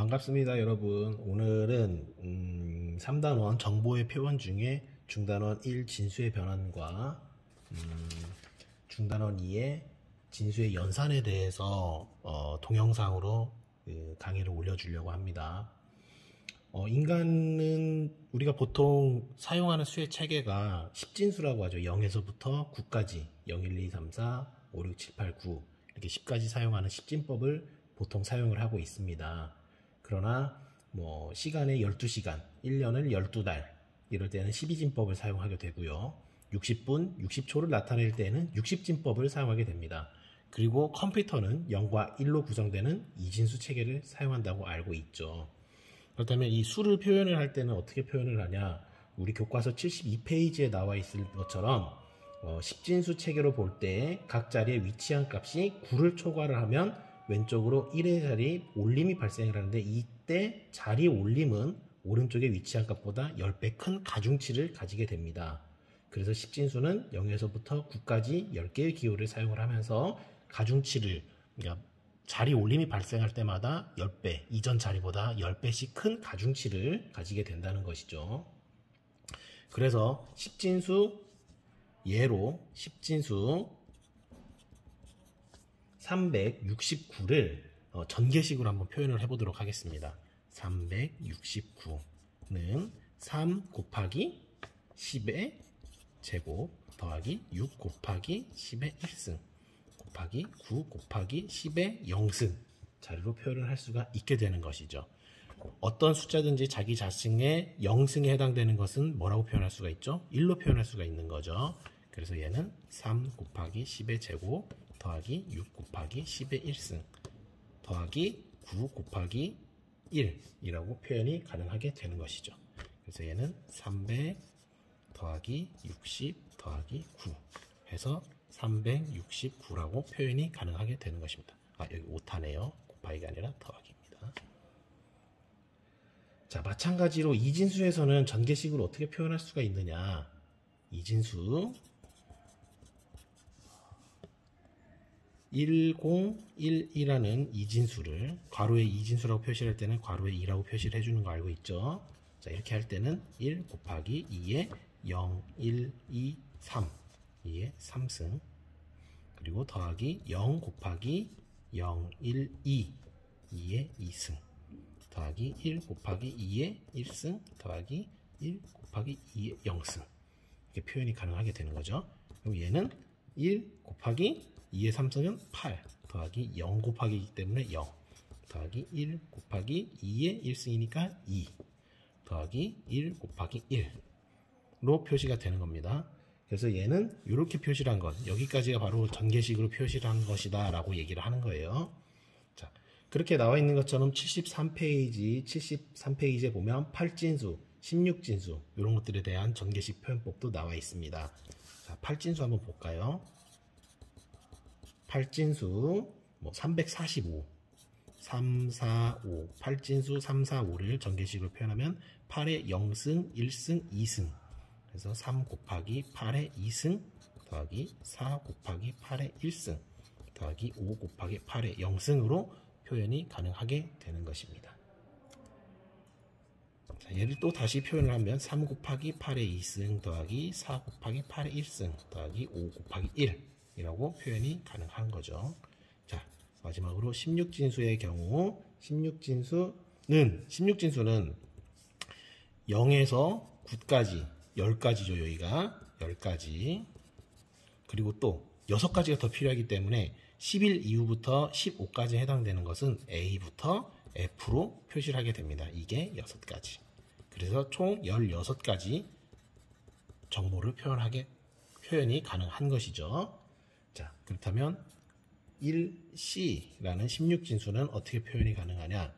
반갑습니다, 여러분. 오늘은 3단원 정보의 표현 중에 중단원 1 진수의 변환과 중단원 2의 진수의 연산에 대해서 동영상으로 강의를 올려주려고 합니다. 인간은 우리가 보통 사용하는 수의 체계가 10진수라고 하죠. 0에서부터 9까지 0, 1, 2, 3, 4, 5, 6, 7, 8, 9 이렇게 10까지 사용하는 10진법을 보통 사용을 하고 있습니다. 그러나 시간에 12시간, 1년을 12달 이럴 때는 12진법을 사용하게 되고요. 60분, 60초를 나타낼 때는 60진법을 사용하게 됩니다. 그리고 컴퓨터는 0과 1로 구성되는 이진수 체계를 사용한다고 알고 있죠. 그렇다면 이 수를 표현을 할 때는 어떻게 표현을 하냐? 우리 교과서 72페이지에 나와 있을 것처럼 10진수 체계로 볼 때 각 자리에 위치한 값이 9를 초과를 하면 왼쪽으로 1의 자리 올림이 발생을 하는데, 이때 자리 올림은 오른쪽에 위치한 값보다 10배 큰 가중치를 가지게 됩니다. 그래서 10진수는 0에서부터 9까지 10개의 기호를 사용을 하면서 가중치를, 그러니까 자리 올림이 발생할 때마다 10배, 이전 자리보다 10배씩 큰 가중치를 가지게 된다는 것이죠. 그래서 10진수 예로 10진수 369를 전개식으로 한번 표현을 해보도록 하겠습니다. 369는 3 곱하기 10의 제곱 더하기 6 곱하기 10의 1승 곱하기 9 곱하기 10의 0승 자리로 표현을 할 수가 있게 되는 것이죠. 어떤 숫자든지 자기 자신의 0승에 해당되는 것은 뭐라고 표현할 수가 있죠? 1로 표현할 수가 있는 거죠. 그래서 얘는 3 곱하기 10의 제곱 더하기 6 곱하기 10의 1승 더하기 9 곱하기 1이라고 표현이 가능하게 되는 것이죠. 그래서 얘는 300 더하기 60 더하기 9 해서 369라고 표현이 가능하게 되는 것입니다. 여기 오타네요. 곱하기가 아니라 더하기입니다. 자, 마찬가지로 이진수에서는 전개식으로 어떻게 표현할 수가 있느냐? 이진수 1011이라는 이진수를 괄호에 이진수라고 표시할 때는 괄호에 2라고 표시를 해주는 거 알고 있죠? 자, 이렇게 할 때는 1 곱하기 2에 0, 1, 2, 3 2의 3승 그리고 더하기 0 곱하기 0, 1, 2 2의 2승 더하기 1 곱하기 2의 1승 더하기 1 곱하기 2의 0승 이렇게 표현이 가능하게 되는 거죠. 그럼 얘는 1 곱하기 2의 3승은 8 더하기 0 곱하기이기 때문에 0 더하기 1 곱하기 2의 1승이니까 2 더하기 1 곱하기 1로 표시가 되는 겁니다. 그래서 얘는 이렇게 표시를 한 것, 여기까지가 바로 전개식으로 표시를 한 것이다 라고 얘기를 하는 거예요. 자, 그렇게 나와 있는 것처럼 73페이지에 보면 8진수, 16진수 이런 것들에 대한 전개식 표현법도 나와 있습니다. 자, 8진수 한번 볼까요? 8진수 345 3, 4, 5 8진수 3, 4, 5를 전개식으로 표현하면 8의 0승, 1승, 2승 그래서 3 곱하기 8의 2승 더하기 4 곱하기 8의 1승 더하기 5 곱하기 8의 0승으로 표현이 가능하게 되는 것입니다. 자, 얘를 또 다시 표현을 하면 3 곱하기 8의 2승 더하기 4 곱하기 8의 1승 더하기 5 곱하기 1 이라고 표현이 가능한 거죠. 자, 마지막으로 16진수의 경우 16진수는 0에서 9까지 10가지죠. 여기가 10가지 그리고 또 6가지가 더 필요하기 때문에 11 이후부터 15까지 해당되는 것은 A부터 F로 표시를 하게 됩니다. 이게 6가지 그래서 총 16가지 정보를 표현이 가능한 것이죠. 자, 그렇다면 1C라는 16진수는 어떻게 표현이 가능하냐?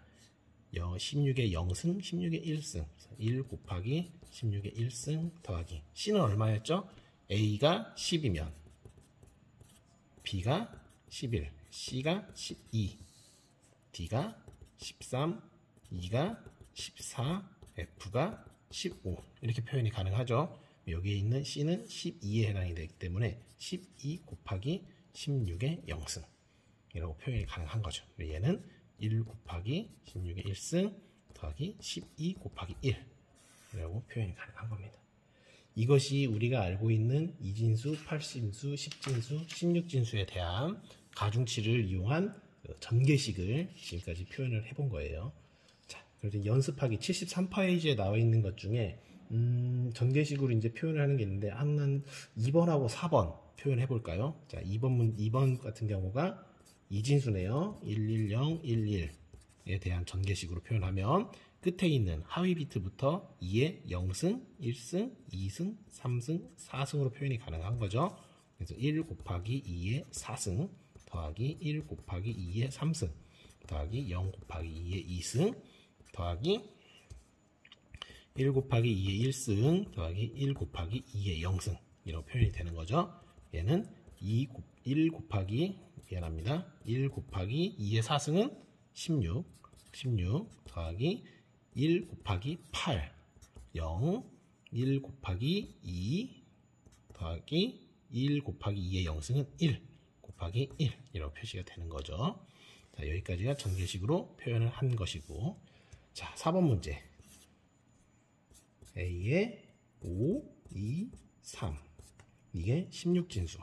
16의 0승, 16의 1승 1 곱하기 16의 1승 더하기 C는 얼마였죠? A가 10이면 B가 11, C가 12 D가 13, E가 14, F가 15 이렇게 표현이 가능하죠. 여기에 있는 C는 12에 해당이 되기 때문에 12 곱하기 16의 0승 이라고 표현이 가능한 거죠. 얘는 1 곱하기 16의 1승 더하기 12 곱하기 1 이라고 표현이 가능한 겁니다. 이것이 우리가 알고 있는 이진수, 8진수, 10진수, 16진수에 대한 가중치를 이용한 전개식을 지금까지 표현을 해본 거예요. 자, 그래서 연습하기 73페이지에 나와 있는 것 중에 전개식으로 이제 표현을 하는 게 있는데 한 2번하고 4번 표현해 볼까요? 자, 2번 같은 경우가 이진수네요. 110, 11에 대한 전개식으로 표현하면 끝에 있는 하위 비트부터 2의 0승, 1승, 2승, 3승, 4승으로 표현이 가능한 거죠. 그래서 1 곱하기 2의 4승 더하기 1 곱하기 2의 3승 더하기 0 곱하기 2의 2승 더하기 1 곱하기 2의 1승 더하기 1 곱하기 2의 0승 이런 표현이 되는 거죠. 얘는 1 곱하기 미안합니다. 1 곱하기 2의 4승은 16 더하기 1 곱하기 8 0 1 곱하기 2 더하기 1 곱하기 2의 0승은 1 곱하기 1 이런 표시가 되는 거죠. 자, 여기까지가 전개식으로 표현을 한 것이고, 자, 4번 문제 A의 5, 2, 3 이게 16진수,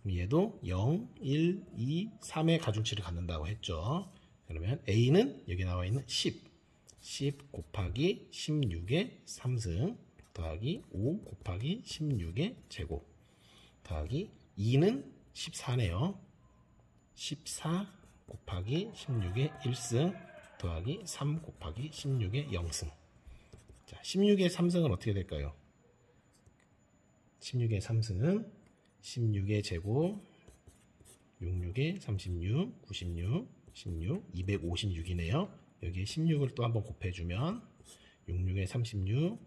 얘도 0, 1, 2, 3의 가중치를 갖는다고 했죠. 그러면 A는 여기 나와 있는 10 곱하기 16의 3승 더하기 5 곱하기 16의 제곱 더하기 2는 14네요. 14 곱하기 16의 1승 더하기 3 곱하기 16의 0승. 자, 16의 3승은 어떻게 될까요? 16의 3승은 16의 제곱 66의 36 96 16 256이네요. 여기에 16을 또 한번 곱해주면 66에 36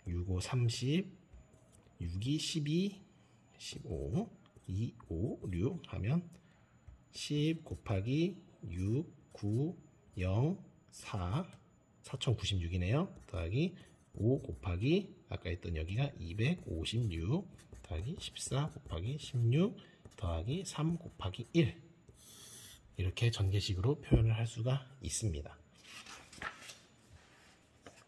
65 30 62 12 15 2 5 6 하면 10 곱하기 6 9 0 4 4096이네요. 더하기 5 곱하기 아까 했던 여기가 256 더하기 14 곱하기 16 더하기 3 곱하기 1 이렇게 전개식으로 표현을 할 수가 있습니다.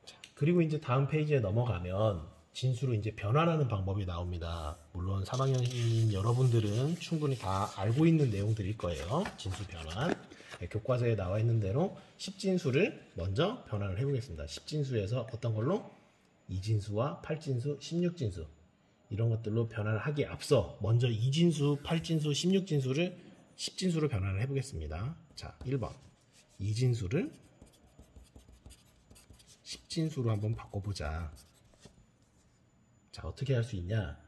자, 그리고 이제 다음 페이지에 넘어가면 진수로 이제 변환하는 방법이 나옵니다. 물론 3학년인 여러분들은 충분히 다 알고 있는 내용들일 거예요. 진수 변환. 교과서에 나와 있는 대로 10진수를 먼저 변환을 해보겠습니다. 10진수에서 어떤 걸로? 이진수와 8진수, 16진수 이런 것들로 변환을 하기에 앞서 먼저 이진수, 8진수, 16진수를 10진수로 변환을 해보겠습니다. 자, 1번 이진수를 10진수로 한번 바꿔보자. 자, 어떻게 할 수 있냐?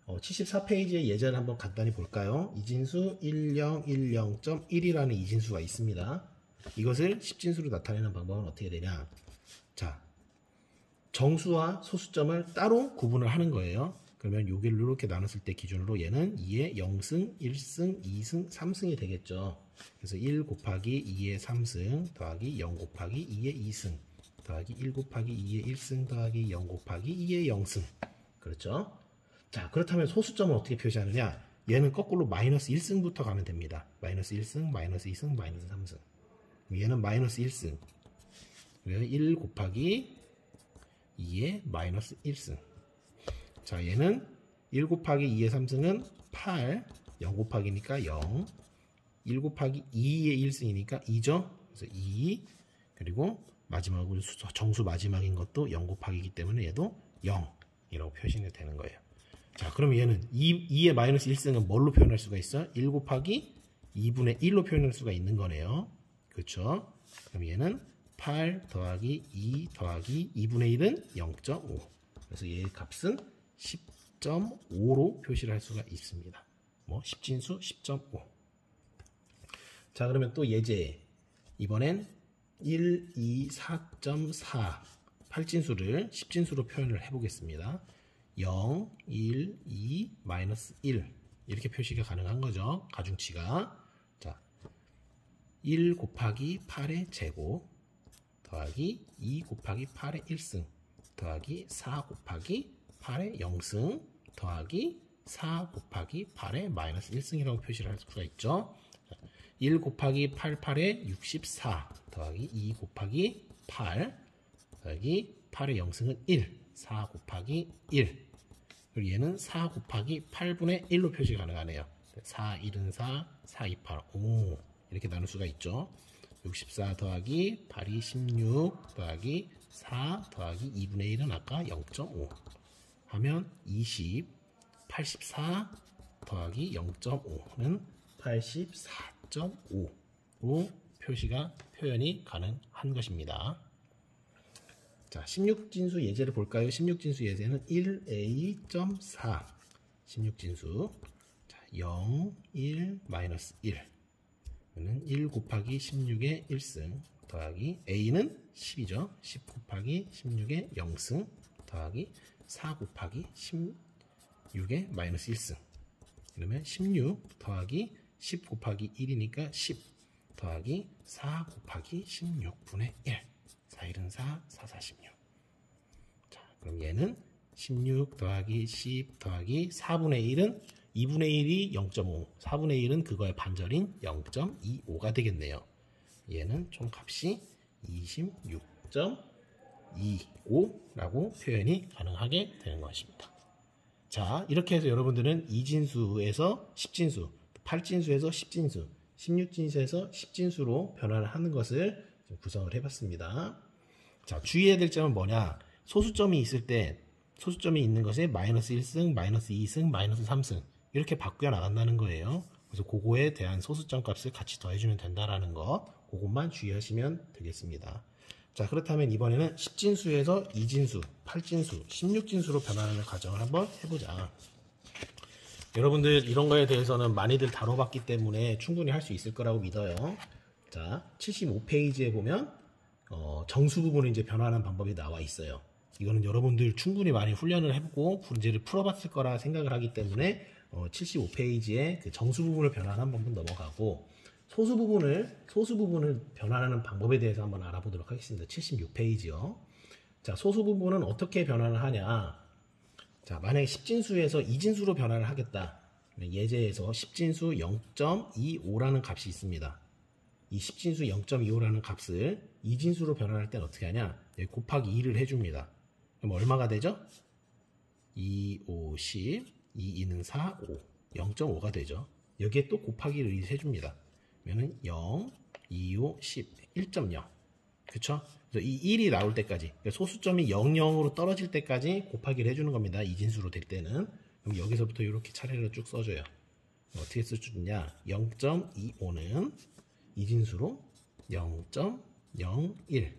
74페이지의 예제를 한번 간단히 볼까요? 이진수 1010.1이라는 이진수가 있습니다. 이것을 10진수로 나타내는 방법은 어떻게 되냐? 자, 정수와 소수점을 따로 구분을 하는 거예요. 그러면 여기를 이렇게 나눴을 때 기준으로 얘는 2의 0승, 1승, 2승, 3승이 되겠죠. 그래서 1 곱하기 2의 3승 더하기 0 곱하기 2의 2승 더하기 1 곱하기 2의 1승 더하기 0 곱하기 2의 0승. 그렇죠? 자, 그렇다면 소수점은 어떻게 표시하느냐? 얘는 거꾸로 마이너스 1승부터 가면 됩니다. 마이너스 1승, 마이너스 2승, 마이너스 3승. 얘는 마이너스 1승. 그래서 1 곱하기 2의 마이너스 1승. 자, 얘는 1 곱하기 2의 3승은 8, 0 곱하기니까 0, 1 곱하기 2의 1승이니까 2죠. 그래서 2, 그리고 마지막으로 정수 마지막인 것도 0 곱하기이기 때문에 얘도 0이라고 표시가 되는 거예요. 자, 그럼 얘는 2의 마이너스 1승은 뭘로 표현할 수가 있어? 1 곱하기 2분의 1로 표현할 수가 있는 거네요. 그렇죠? 그럼 얘는 8 더하기 2 더하기 2분의 1은 0.5. 그래서 얘의 값은 10.5로 표시를 할 수가 있습니다. 뭐 10진수 10.5. 자, 그러면 또 예제. 이번엔 1, 2, 4.4 8진수를 10진수로 표현을 해보겠습니다. 0, 1, 2, 마이너스 1 이렇게 표시가 가능한 거죠. 가중치가. 자, 1 곱하기 8의 제곱 더하기 2 곱하기 8의 1승 더하기 4 곱하기 8의 0승 더하기 4 곱하기 8의 마이너스 1승이라고 표시를 할 수가 있죠. 1 곱하기 88에 64 더하기 2 곱하기 8 더하기 8의 영승은 1, 4 곱하기 1. 그리고 얘는 4 곱하기 8분의 1로 표시 가능하네요. 4, 1은 4, 4, 2, 8, 5 이렇게 나눌 수가 있죠. 64 더하기 8이 16 더하기 4 더하기 2분의 1은 아까 0.5 하면 20, 84 더하기 0.5는 84.5로 표현이 가능한 것입니다. 자, 16진수 예제를 볼까요? 16진수 예제는 1a.4 16진수 자, 0, 1, 마이너스 1 1 곱하기 16의 1승 더하기 a는 10이죠. 10 곱하기 16의 0승 더하기 4 곱하기 16의 마이너스 1승 그러면 16 더하기 10 곱하기 1이니까 10 더하기 4 곱하기 16분의 1 4, 1은 4, 4, 4, 16 자, 그럼 얘는 16 더하기 10 더하기 4분의 1은 2분의 1이 0.5 4분의 1은 그거의 반절인 0.25가 되겠네요. 얘는 총 값이 26.25라고 표현이 가능하게 되는 것입니다. 자, 이렇게 해서 여러분들은 2진수에서 10진수 8진수에서 10진수 16진수에서 10진수로 변화를 하는 것을 구성을 해봤습니다. 자, 주의해야 될 점은 뭐냐? 소수점이 있을 때 소수점이 있는 것에 마이너스 1승, 마이너스 2승, 마이너스 3승 이렇게 바뀌어 나간다는 거예요. 그래서 그거에 대한 소수점 값을 같이 더해주면 된다라는 거 그것만 주의하시면 되겠습니다. 자, 그렇다면 이번에는 10진수에서 2진수, 8진수, 16진수로 변화하는 과정을 한번 해보자. 여러분들 이런 거에 대해서는 많이들 다뤄봤기 때문에 충분히 할 수 있을 거라고 믿어요. 자, 75페이지에 보면 정수 부분을 이제 변화하는 방법이 나와 있어요. 이거는 여러분들 충분히 많이 훈련을 해보고 문제를 풀어봤을 거라 생각을 하기 때문에 75페이지에 그 정수 부분을 변화하는 방법 넘어가고 소수 부분을 변화하는 방법에 대해서 한번 알아보도록 하겠습니다. 76페이지요. 자, 소수 부분은 어떻게 변화를 하냐? 자, 만약에 10진수에서 2진수로 변화를 하겠다. 예제에서 10진수 0.25라는 값이 있습니다. 이 10진수 0.25라는 값을 2진수로 변환할 때는 어떻게 하냐? 여기 곱하기 2를 해줍니다. 그럼 얼마가 되죠? 2, 5, 10, 2, 2는 4, 5, 0.5가 되죠. 여기에 또 곱하기를 해줍니다. 그러면 0, 2, 5, 10, 1.0. 그쵸? 그래서 이 1이 나올 때까지, 소수점이 0, 0으로 떨어질 때까지 곱하기를 해주는 겁니다. 2진수로 될 때는. 그럼 여기서부터 이렇게 차례로 쭉 써줘요. 어떻게 써주냐? 0.25는 2진수로 0.01,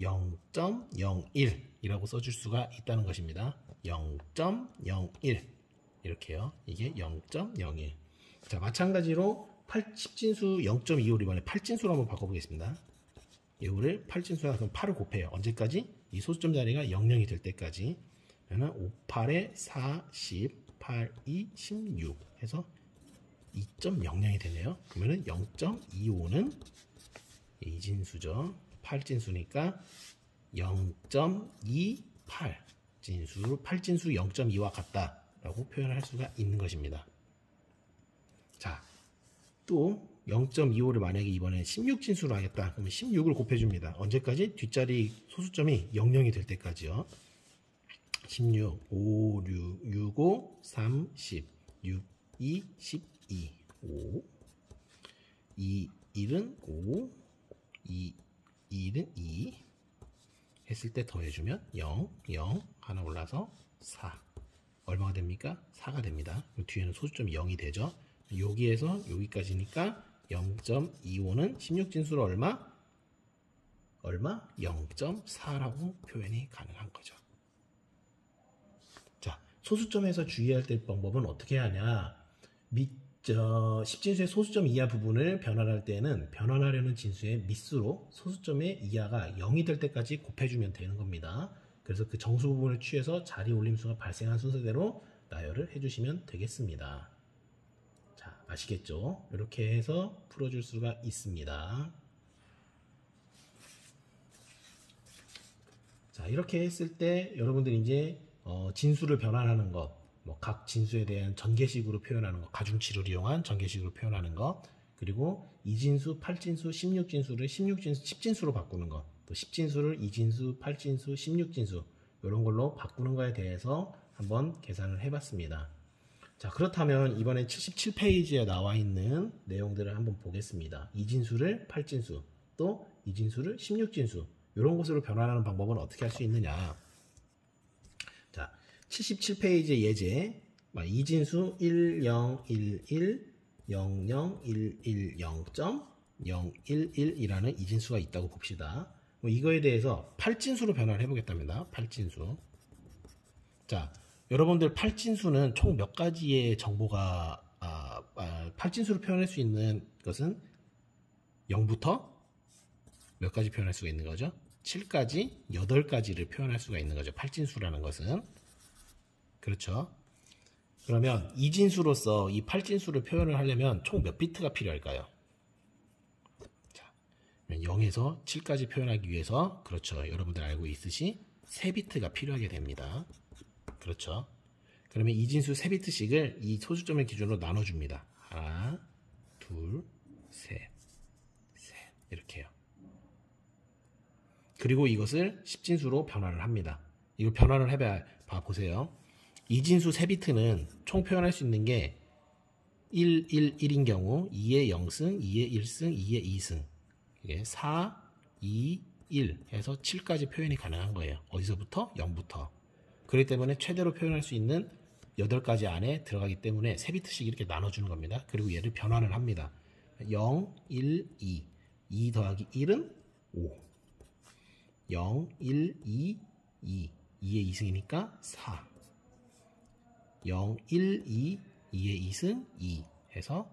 0.01이라고 써줄 수가 있다는 것입니다. 0.01 이렇게요. 이게 0.01. 자, 마찬가지로 10진수 0.25를 이번에 8진수로 한번 바꿔보겠습니다. 이거를 8진수나 그럼 8을 곱해요. 언제까지? 이 소수점 자리가 00이 될 때까지. 그러면 5, 8에 4, 10, 8, 2, 16 해서 2.00이 되네요. 그러면은 0.25는 2진수죠. 8진수니까 0.28 진수, 8진수 0.2와 같다라고 표현할 수가 있는 것입니다. 자, 또 0.25를 만약에 이번에 16진수로 하겠다. 그러면 16을 곱해줍니다. 언제까지? 뒷자리 소수점이 00이 될 때까지요. 16, 5, 6, 6, 5, 3, 10, 6, 2, 12, 5, 2, 1은 5, 2, 1은 2 했을 때 더해주면 0, 0 하나 올라서 4 얼마가 됩니까? 4가 됩니다. 뒤에는 소수점이 0이 되죠. 여기에서 여기까지니까 0.25는 16진수로 얼마? 0.4라고 표현이 가능한 거죠. 자, 소수점에서 주의해야 될 방법은 어떻게 하냐? 10진수의 소수점 이하 부분을 변환할 때는 변환하려는 진수의 밑수로 소수점의 이하가 0이 될 때까지 곱해주면 되는 겁니다. 그래서 그 정수 부분을 취해서 자리 올림수가 발생한 순서대로 나열을 해주시면 되겠습니다. 자, 아시겠죠? 이렇게 해서 풀어줄 수가 있습니다. 자, 이렇게 했을 때 여러분들이 이제 진수를 변환하는 것, 각 진수에 대한 전개식으로 표현하는 것, 가중치를 이용한 전개식으로 표현하는 것, 그리고 2진수, 8진수, 16진수를 10진수로 바꾸는 것, 또 10진수를 2진수, 8진수, 16진수 이런 걸로 바꾸는 거에 대해서 한번 계산을 해봤습니다. 자, 그렇다면 이번에 77페이지에 나와 있는 내용들을 한번 보겠습니다. 2진수를 8진수, 또 2진수를 16진수 이런 것으로 변환하는 방법은 어떻게 할 수 있느냐. 자, 77페이지 예제 2진수 1011 00110.011이라는 이진수가 있다고 봅시다. 이거에 대해서 8진수로 변환을 해보겠답니다. 8진수. 자, 여러분들 8진수는 총 몇 가지의 정보가 8진수로 표현할 수 있는 것은 0부터 몇 가지 표현할 수가 있는 거죠? 7까지, 8가지를 표현할 수가 있는 거죠. 8진수라는 것은. 그렇죠? 그러면 2진수로서 이 8진수를 표현을 하려면 총 몇 비트가 필요할까요? 자, 0에서 7까지 표현하기 위해서, 그렇죠, 여러분들 알고 있으시 3비트가 필요하게 됩니다. 그렇죠. 그러면 2진수 3비트씩을 이 소수점을 기준으로 나눠줍니다. 하나, 둘, 셋, 이렇게요. 그리고 이것을 10진수로 변환을 합니다. 이걸 변환을 해봐 보세요. 2진수 3비트는 총 표현할 수 있는 게 1, 1, 1인 경우 2의 0승, 2의 1승, 2의 2승, 이게 4, 2, 1 해서 7까지 표현이 가능한 거예요. 어디서부터? 0부터. 그렇기 때문에 최대로 표현할 수 있는 8가지 안에 들어가기 때문에 3비트씩 이렇게 나눠주는 겁니다. 그리고 얘를 변환을 합니다. 0, 1, 2. 2 더하기 1은 5. 0, 1, 2, 2. 2의 2승이니까 4. 0, 1, 2, 2의 2승, 2 해서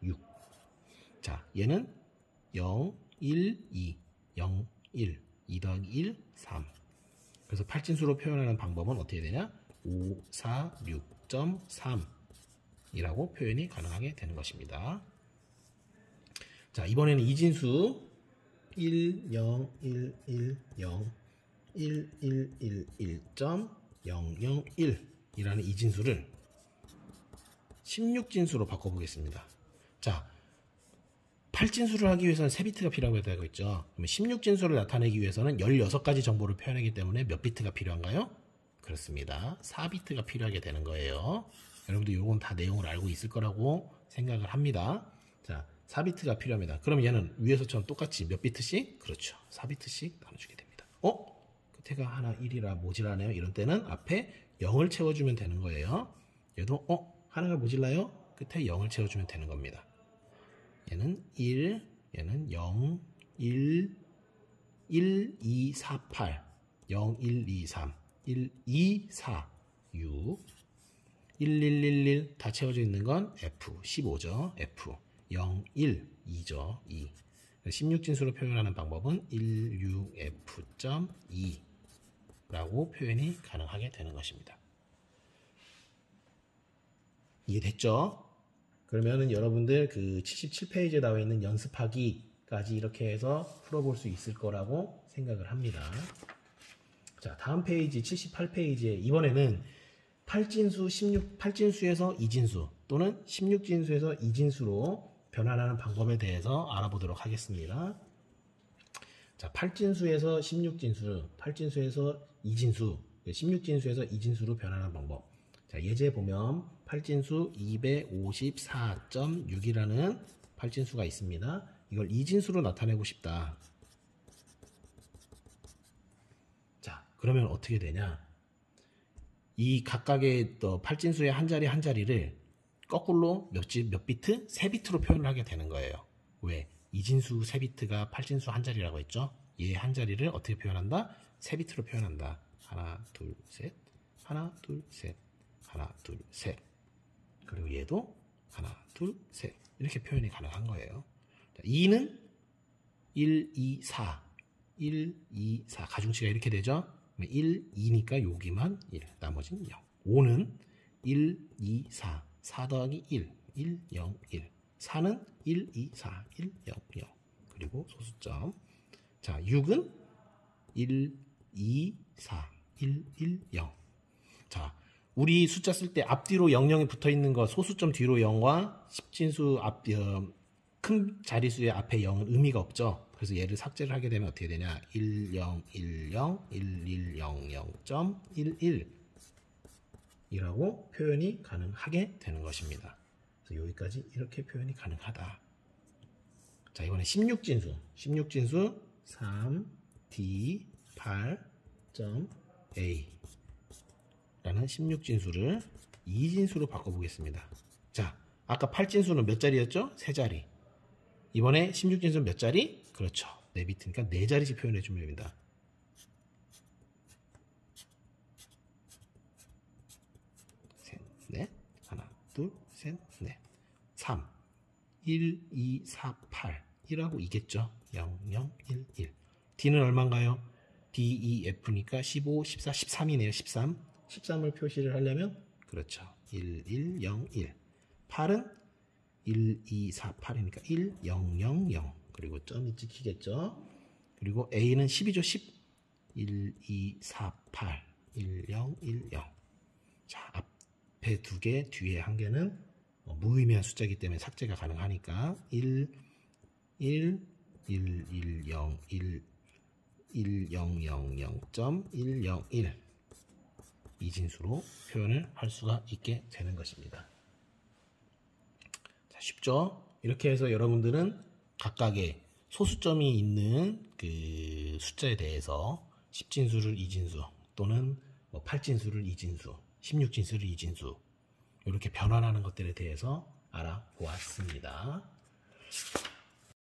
6. 자, 얘는 0, 1, 2, 0, 1, 2 더하기 1, 3. 그래서 8진수로 표현하는 방법은 어떻게 되냐? 5, 4, 6.3 이라고 표현이 가능하게 되는 것입니다. 자, 이번에는 2진수 1, 0, 1, 1, 0, 1, 1, 1, 1.001 이라는 이진수를 16진수로 바꿔보겠습니다. 자, 8진수를 하기 위해서는 3비트가 필요하다고 되어 있죠. 그러면 16진수를 나타내기 위해서는 16가지 정보를 표현하기 때문에 몇 비트가 필요한가요? 그렇습니다. 4비트가 필요하게 되는 거예요. 여러분들 이건 다 내용을 알고 있을 거라고 생각을 합니다. 자, 4비트가 필요합니다. 그럼 얘는 위에서처럼 똑같이 몇 비트씩? 그렇죠. 4비트씩 나눠주게 됩니다. 끝에가 하나 1이라 모자라네요. 이런 때는 앞에 0을 채워주면 되는 거예요. 얘도 하나가 모자라요? 끝에 0을 채워주면 되는 겁니다. 얘는 1, 얘는 0, 1, 1, 2, 4, 8, 0, 1, 2, 3, 1, 2, 4, 6, 1, 1, 1, 1 다 채워져 있는 건 F, 15죠. F, 0, 1, 2죠. 2. 16진수로 표현하는 방법은 16F.2 라고 표현이 가능하게 되는 것입니다. 이해됐죠? 그러면은 여러분들 그 77페이지에 나와 있는 연습하기까지 이렇게 해서 풀어볼 수 있을 거라고 생각을 합니다. 자, 다음 페이지 78페이지에 이번에는 8진수에서 2진수 또는 16진수에서 2진수로 변환하는 방법에 대해서 알아보도록 하겠습니다. 자, 8진수에서 16진수, 8진수에서 2진수, 16진수에서 2진수로 변환하는 방법. 자, 예제 보면 8진수 254.6이라는 8진수가 있습니다. 이걸 2진수로 나타내고 싶다. 자, 그러면 어떻게 되냐? 이 각각의 8진수의 한 자리 한 자리를 거꾸로 몇 비트? 3비트로 표현을 하게 되는 거예요. 왜? 2진수 3비트가 8진수 한 자리라고 했죠? 얘 한 자리를 어떻게 표현한다? 3비트로 표현한다. 하나, 둘, 셋. 하나, 둘, 셋. 하나, 둘, 셋. 그리고 얘도 하나, 둘, 셋. 이렇게 표현이 가능한 거예요. 2는 1, 2, 4. 1, 2, 4. 가중치가 이렇게 되죠? 1, 2니까 여기만 1. 나머지는 0. 5는 1, 2, 4. 4 더하기 1. 1, 0, 1. 4는 1, 2, 4. 1, 0, 0. 그리고 소수점. 자, 6은 1, 2, 4. 1, 1, 0. 자, 우리 숫자 쓸 때 앞뒤로 00이 붙어 있는 거 소수점 뒤로 0과 10진수 큰 자릿수의 앞에 0은 의미가 없죠. 그래서 얘를 삭제를 하게 되면 어떻게 되냐? 1010 1100.11 이라고 표현이 가능하게 되는 것입니다. 그래서 여기까지 이렇게 표현이 가능하다. 자, 이번에 16진수. 16진수 3D8.A 라는 16진수를 2진수로 바꿔보겠습니다. 자, 아까 8진수는 몇 자리였죠? 3자리. 이번에 16진수는 몇 자리? 그렇죠. 4비트니까 4자리씩 표현해주면 됩니다. 셋, 넷, 하나, 둘, 셋, 넷, 3, 1, 2, 4, 8 1하고 2겠죠. 0, 0, 1, 1. D는 얼마인가요? D, E, F니까 15, 14, 13이네요. 13. 13을 표시를 하려면 그렇죠. 1, 1, 0, 1. 8은 1, 2, 4, 8이니까 1, 0, 0, 0. 그리고 점이 찍히겠죠. 그리고 A는 10이죠. 10. 1, 2, 4, 8. 1, 0, 1, 0. 자, 앞에 2개, 뒤에 1개는 무의미한 숫자이기 때문에 삭제가 가능하니까 1, 1, 1, 1, 0, 1, 1, 0, 0, 0.101 이진수로 표현을 할 수가 있게 되는 것입니다. 자, 쉽죠? 이렇게 해서 여러분들은 각각의 소수점이 있는 그 숫자에 대해서 10진수를 2진수 또는 8진수를 2진수, 16진수를 2진수 이렇게 변환하는 것들에 대해서 알아보았습니다.